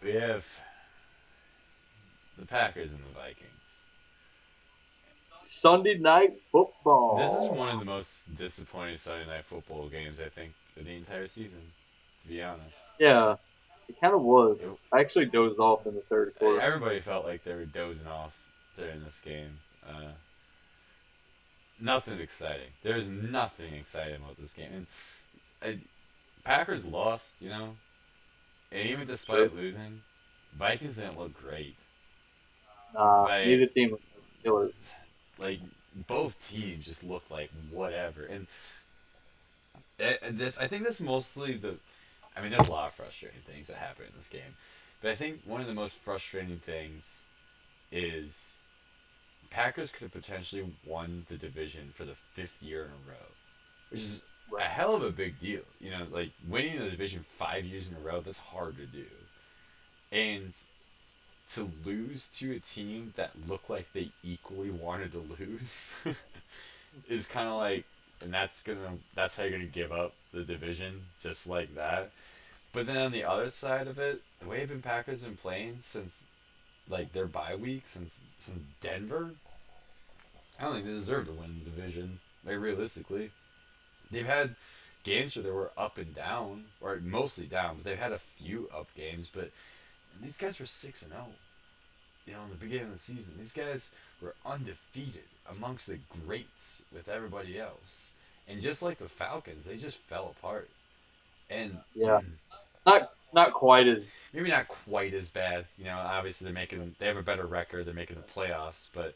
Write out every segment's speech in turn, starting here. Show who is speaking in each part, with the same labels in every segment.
Speaker 1: we have the Packers and the Vikings.
Speaker 2: Sunday night
Speaker 1: This is
Speaker 2: football.
Speaker 1: one of the most disappointing Sunday night football games I think of the entire season. To be honest,
Speaker 2: Yeah, it kind of
Speaker 1: it,
Speaker 2: was. I actually dozed off in the third quarter.
Speaker 1: everybody felt like they were dozing off during this game. Nothing exciting. There's nothing exciting about this game. And Packers lost, and even
Speaker 2: Sure.
Speaker 1: despite losing, Vikings didn't look great.
Speaker 2: Nah,
Speaker 1: Like,
Speaker 2: neither team was killer.
Speaker 1: like both teams just looked like whatever. And I think that's mostly the. I mean, there's a lot of frustrating things that happen in this game, but I think one of the most frustrating things is Packers could have potentially won the division for the fifth year in a row, which is a
Speaker 2: Right.
Speaker 1: hell of a big deal. Like winning the division 5 years in a row, that's hard to do. And to lose to a team that looked like they equally wanted to lose is kind of like, and that's how you're gonna give up the division just like that. But then on the other side of it, the way the Packers have been playing since like their bye week, since Denver, I don't think they deserve to win the division. Like realistically, they've had games where they were up and down, or mostly down, but they've had a few up games. But these guys were 6-0. In the beginning of the season, these guys were undefeated amongst the greats with everybody else. And just like the Falcons, they just fell apart. And
Speaker 2: Yeah, not quite as.
Speaker 1: maybe not quite as bad. Obviously they have a better record. They're making the playoffs, but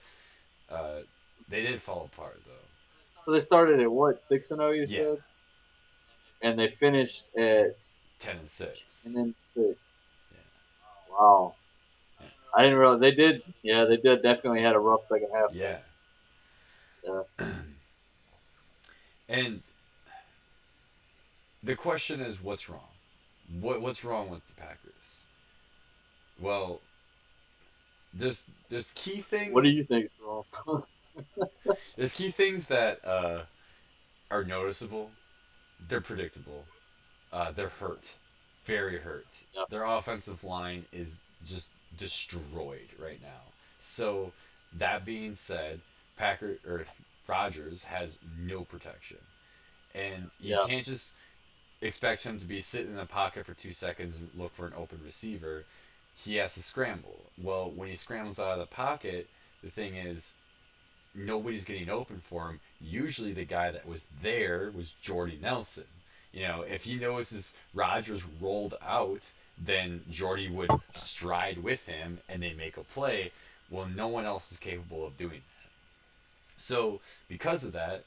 Speaker 1: uh, they did fall apart though.
Speaker 2: So they started at what 6-0? You
Speaker 1: Yeah,
Speaker 2: said, and they finished at 10
Speaker 1: 10-6.
Speaker 2: and 6.
Speaker 1: Yeah,
Speaker 2: Wow,
Speaker 1: yeah,
Speaker 2: I didn't realize they did. Yeah, they did. Definitely had a rough second half there.
Speaker 1: yeah.
Speaker 2: Yeah,
Speaker 1: And the question is, what's wrong? What's wrong with the Packers? Well, there's key
Speaker 2: what do
Speaker 1: things.
Speaker 2: you think is wrong?
Speaker 1: There's key things that are noticeable. They're predictable. They're hurt, very hurt.
Speaker 2: Yeah,
Speaker 1: Their offensive line is just destroyed right now. So that being said, Packer or Rogers has no protection, and you
Speaker 2: yeah,
Speaker 1: can't just expect him to be sitting in the pocket for 2 seconds and look for an open receiver. He has to scramble. Well, when he scrambles out of the pocket, the thing is nobody's getting open for him. Usually the guy that was there was Jordy Nelson. If he notices Rogers rolled out, then Jordy would stride with him and they make a play. Well, no one else is capable of doing that. So, because of that,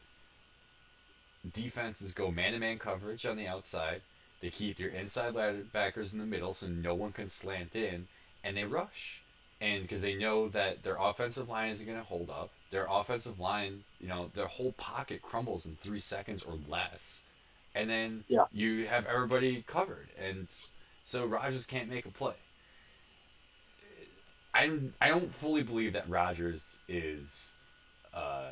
Speaker 1: defenses go man to man coverage on the outside. They keep your inside linebackers in the middle so no one can slant in, and they rush. And because they know that their offensive line isn't going to hold up, their offensive line, their whole pocket crumbles in 3 seconds or less. And then
Speaker 2: yeah.
Speaker 1: you have everybody covered. And so Rodgers can't make a play. I don't fully believe that Rodgers is uh,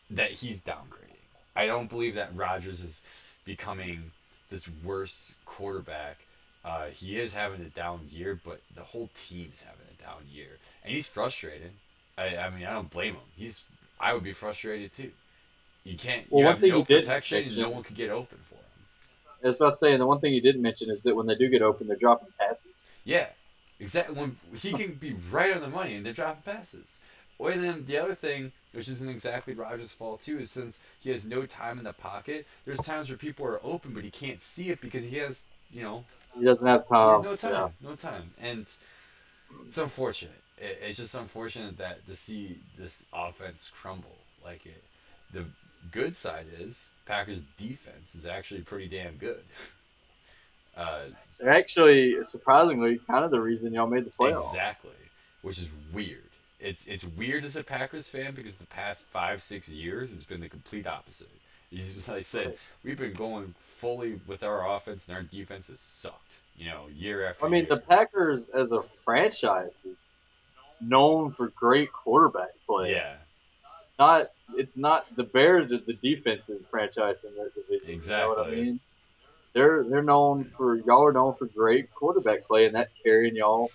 Speaker 1: that he's downgrading. I don't believe that Rodgers is becoming this worse quarterback. He is having a down year, but the whole team's having a down year, and he's frustrated. I mean, I don't blame him. I would be frustrated too. You can't.
Speaker 2: Well,
Speaker 1: You
Speaker 2: one
Speaker 1: have
Speaker 2: thing
Speaker 1: no
Speaker 2: you didn't
Speaker 1: protection, and no
Speaker 2: mention,
Speaker 1: one could get open for him.
Speaker 2: I was about to say, and the one thing you didn't mention is that when they do get open, they're dropping passes.
Speaker 1: Yeah, exactly. When he can be right on the money, and they're dropping passes. Or then the other thing, which isn't exactly Rogers' fault too, is since he has no time in the pocket, there's times where people are open, but he can't see it because he has,
Speaker 2: He doesn't have
Speaker 1: he has
Speaker 2: time.
Speaker 1: no
Speaker 2: Yeah,
Speaker 1: time, no time, and it's unfortunate. It's just unfortunate that to see this offense crumble. Like the good side is Packers' defense is actually pretty damn good. Uh,
Speaker 2: they're actually surprisingly kind of the reason y'all made the playoffs.
Speaker 1: Exactly, which is weird. It's weird as a Packers fan because the past 5-6 years it's been the complete opposite. Like I said,
Speaker 2: Right.
Speaker 1: we've been going fully with our offense and our defense has sucked. Year after
Speaker 2: I mean, the
Speaker 1: year.
Speaker 2: Packers as a franchise is known for great quarterback play.
Speaker 1: Yeah,
Speaker 2: It's not the Bears are the defensive franchise in that division. You know what I
Speaker 1: exactly.
Speaker 2: mean? they're known for y'all are known for great quarterback play, and that carrying y'all,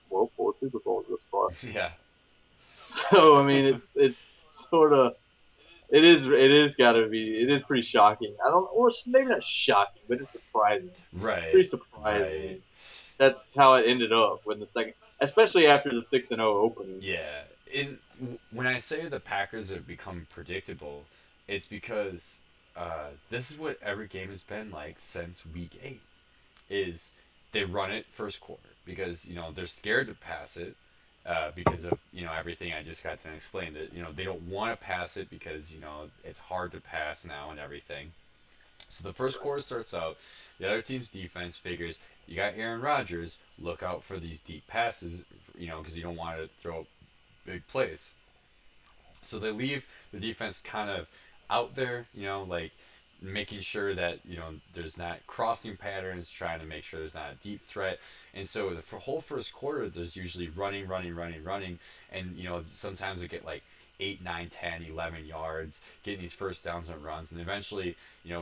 Speaker 2: well, 4 Super Bowls this far.
Speaker 1: Yeah.
Speaker 2: So I mean, it's sort of it is got to be it is pretty shocking. I don't or maybe not shocking, but it's surprising.
Speaker 1: Right.
Speaker 2: Pretty
Speaker 1: Right.
Speaker 2: surprising. That's how it ended up when the second, especially after the 6-0 opening.
Speaker 1: Yeah. When I say the Packers have become predictable, it's because this is what every game has been like since week 8. Is they run it first quarter because they're scared to pass it because of everything I just got to explain, that they don't want to pass it because it's hard to pass now and everything. So the first quarter starts out. The other team's defense figures you got Aaron Rodgers. Look out for these deep passes, because you don't want to throw big plays. So they leave the defense kind of out there, like making sure that there's not crossing patterns, trying to make sure there's not a deep threat. And so the whole first quarter, there's usually running, and sometimes we get like 8, 9, 10, 11 yards, getting these first downs and runs, and eventually,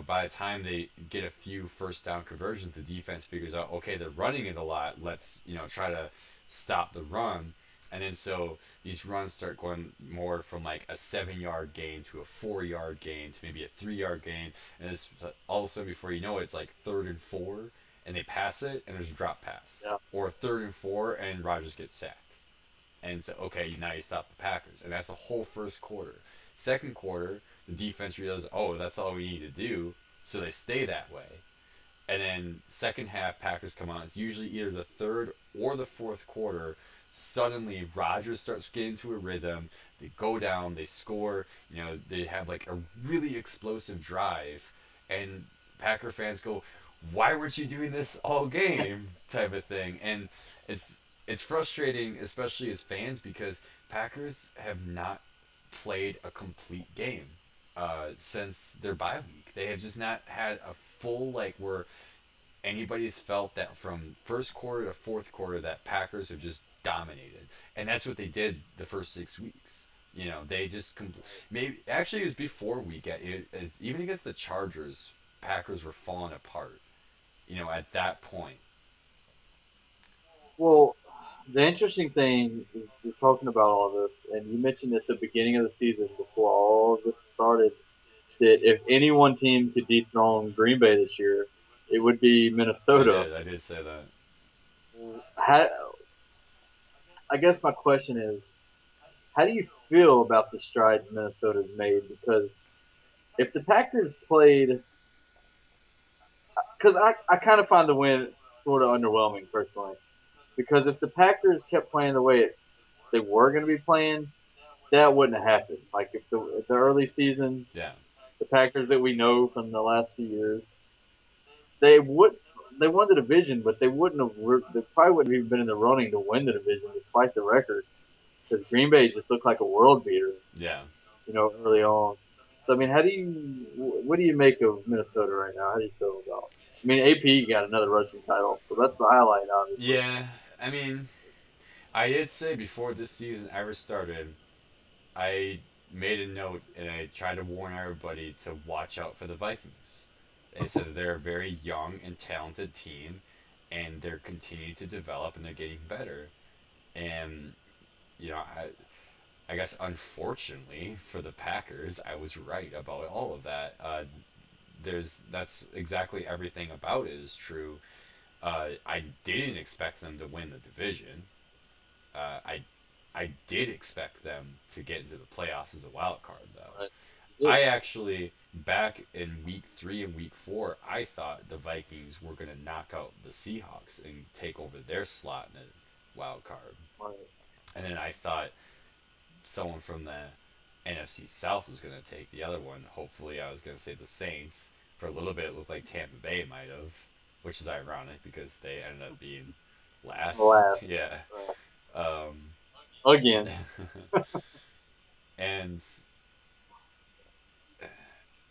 Speaker 1: by the time they get a few first down conversions, the defense figures out, okay, they're running it a lot. Let's try to stop the run. And then so these runs start going more from like a 7 yard gain to a 4 yard gain to maybe a 3 yard gain. And it's all of a sudden, before you know it, it's like 3rd and 4, and they pass it, and there's a drop pass.
Speaker 2: Yeah.
Speaker 1: Or 3rd and 4, and Rodgers gets sacked. And so, okay, now you stop the Packers. And that's the whole first quarter. Second quarter, the defense realizes, oh, that's all we need to do. So they stay that way. And then second half, Packers come on. It's usually either the third or the fourth quarter. Suddenly, Rodgers starts getting into a rhythm. They go down, they score. They have like a really explosive drive, and Packer fans go, "Why weren't you doing this all game?" type of thing. And it's frustrating, especially as fans, because Packers have not played a complete game since their bye week. They have just not had a full, like, where anybody's felt that from first quarter to fourth quarter that Packers have just dominated, and that's what they did the first 6 weeks. They just maybe actually it was before even against the Chargers, Packers were falling apart. At that point.
Speaker 2: Well, the interesting thing is you're talking about all this, and you mentioned at the beginning of the season before all of this started that if any one team could dethrone Green Bay this year, it would be Minnesota.
Speaker 1: I did say that.
Speaker 2: How, I guess my question is, how do you feel about the strides Minnesota's made? Because if the Packers played, because I kind of find the win sort of underwhelming personally. Because if the Packers kept playing the way they were going to be playing, that wouldn't have happened. Like if the early season,
Speaker 1: Yeah.
Speaker 2: the Packers that we know from the last few years, they would they won the division, but they wouldn't have. They probably wouldn't have even been in the running to win the division despite the record, because Green Bay just looked like a world beater,
Speaker 1: Yeah.
Speaker 2: early on. So I mean, what do you make of Minnesota right now? How do you feel about? I mean, AP got another rushing title, so that's the highlight, obviously.
Speaker 1: Yeah. I mean, I did say before this season ever started, I made a note and I tried to warn everybody to watch out for the Vikings. They said that they're a very young and talented team, and they're continuing to develop and they're getting better. And I guess unfortunately for the Packers, I was right about all of that. That's exactly everything about it is true. I didn't expect them to win the division. Uh, I I did expect them to get into the playoffs as a wild card, though.
Speaker 2: Right.
Speaker 1: I actually, back in week 3 and week 4, I thought the Vikings were going to knock out the Seahawks and take over their slot in the wild card.
Speaker 2: Right.
Speaker 1: And then I thought someone from the NFC South was going to take the other one. Hopefully, I was going to say the Saints. For a little bit, it looked like Tampa Bay might have, which is ironic because they ended up being last.
Speaker 2: Last.
Speaker 1: Yeah. Um,
Speaker 2: Again.
Speaker 1: and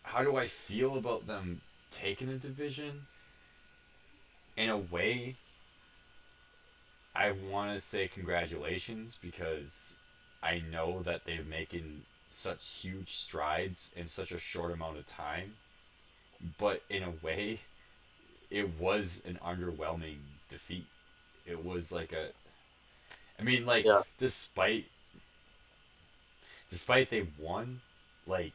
Speaker 1: how do I feel about them taking the division? In a way, I want to say congratulations because I know that they're making such huge strides in such a short amount of time. But in a way, it was an underwhelming defeat. It was like a, I mean, like
Speaker 2: Yeah,
Speaker 1: despite they won, like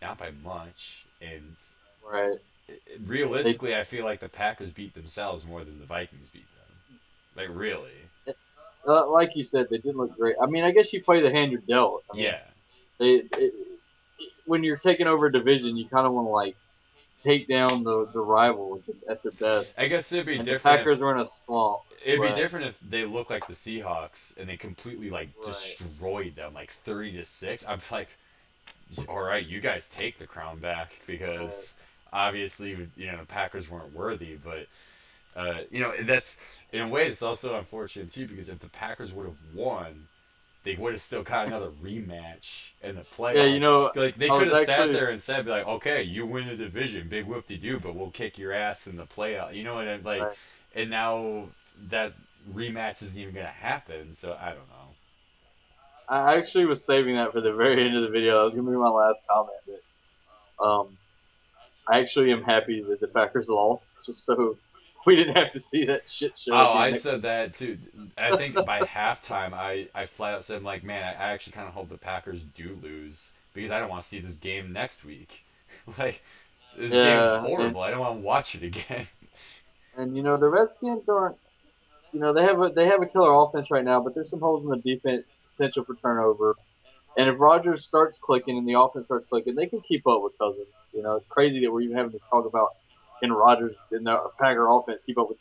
Speaker 1: not by much, and
Speaker 2: right. They
Speaker 1: realistically, I feel like the Packers beat themselves more than the Vikings beat them. Like really,
Speaker 2: like you said, they did look great. I mean, I guess you play the hand you're dealt. I mean,
Speaker 1: yeah.
Speaker 2: when you're taking over a division, you kind of want to like take down the rival just at their
Speaker 1: I
Speaker 2: best.
Speaker 1: guess it'd be
Speaker 2: And the
Speaker 1: different if
Speaker 2: Packers were in a slump,
Speaker 1: it'd be
Speaker 2: but
Speaker 1: different if they look like the Seahawks and they completely like
Speaker 2: right,
Speaker 1: destroyed them like 30-6. I'm like, all right, you guys take the crown back
Speaker 2: right.
Speaker 1: because obviously the Packers weren't worthy, but that's in a way it's also unfortunate too because if the Packers would have won, they would have still got another rematch in the
Speaker 2: Yeah,
Speaker 1: playoffs. Like they
Speaker 2: I
Speaker 1: could
Speaker 2: was
Speaker 1: have sat
Speaker 2: actually
Speaker 1: there and said, like, okay, you win the division, big whoop de doo, but we'll kick your ass in the playoff. You know what I'm like?
Speaker 2: right.
Speaker 1: And now that rematch isn't even gonna happen. So I don't know.
Speaker 2: I actually was saving that for the very end of the video. That was gonna be my last comment. But, I actually am happy that the Packers lost, just so we didn't have to see that shit show
Speaker 1: Oh,
Speaker 2: again
Speaker 1: I
Speaker 2: next
Speaker 1: said
Speaker 2: week.
Speaker 1: that too. I think by halftime, I flat out said, like, man, I actually kind of hope the Packers do lose because I don't want to see this game next week. Like, this game's
Speaker 2: Yeah,
Speaker 1: horrible. I don't want to watch it again.
Speaker 2: and the Redskins aren't. They have a killer offense right now, but there's some holes in the defense, potential for turnover. And if Rodgers starts clicking and the offense starts clicking, they can keep up with Cousins. It's crazy that we're even having this talk about can Rodgers and the Packer offense keep up with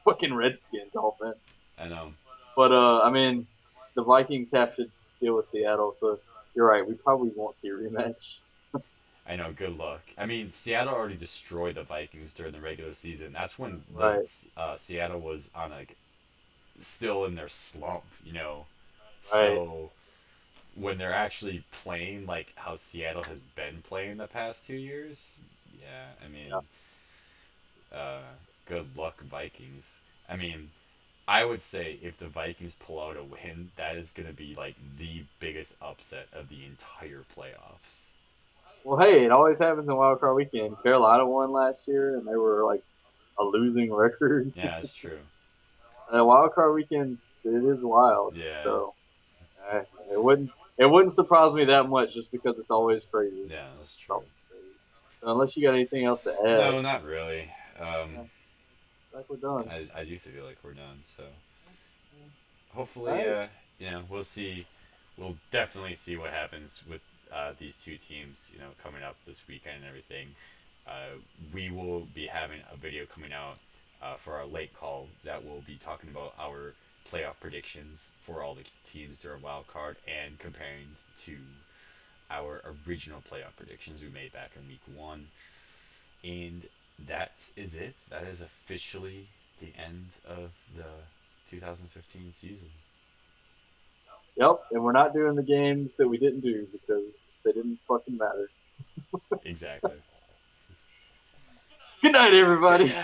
Speaker 2: fucking Redskins offense.
Speaker 1: I know.
Speaker 2: But I mean, the Vikings have to deal with Seattle, so you're right. We probably won't see a rematch.
Speaker 1: I know. Good luck. I mean, Seattle already destroyed the Vikings during the regular season. That's when the
Speaker 2: Right,
Speaker 1: Seattle was on like still in their slump.
Speaker 2: right.
Speaker 1: So when they're actually playing like how Seattle has been playing the past 2 years, yeah. I
Speaker 2: Yeah.
Speaker 1: mean, uh, good luck, Vikings. I mean, I would say if the Vikings pull out a win, that is going to be like the biggest upset of the entire playoffs.
Speaker 2: Well, hey, it always happens in Wild Card Weekend. Carolina won last year, and they were like a losing record.
Speaker 1: Yeah, that's true.
Speaker 2: Wild Card Weekends, it is wild.
Speaker 1: Yeah,
Speaker 2: So uh, it wouldn't surprise me that much just because it's always crazy.
Speaker 1: yeah, that's
Speaker 2: It's
Speaker 1: true.
Speaker 2: always crazy. So unless you got anything else to add,
Speaker 1: No, not really.
Speaker 2: yeah, like we're done.
Speaker 1: I do feel like we're done. So
Speaker 2: All
Speaker 1: hopefully,
Speaker 2: right.
Speaker 1: we'll see. We'll definitely see what happens with these two teams. Coming up this weekend and everything. We will be having a video coming out for our late call that will be talking about our playoff predictions for all the teams during wild card and comparing to our original playoff predictions we made back in week one. And that is it. That is officially the end of the 2015 season.
Speaker 2: Yep. And we're not doing the games that we didn't do because they didn't fucking matter.
Speaker 1: Exactly.
Speaker 2: Good night,
Speaker 1: Good
Speaker 2: everybody.
Speaker 1: night.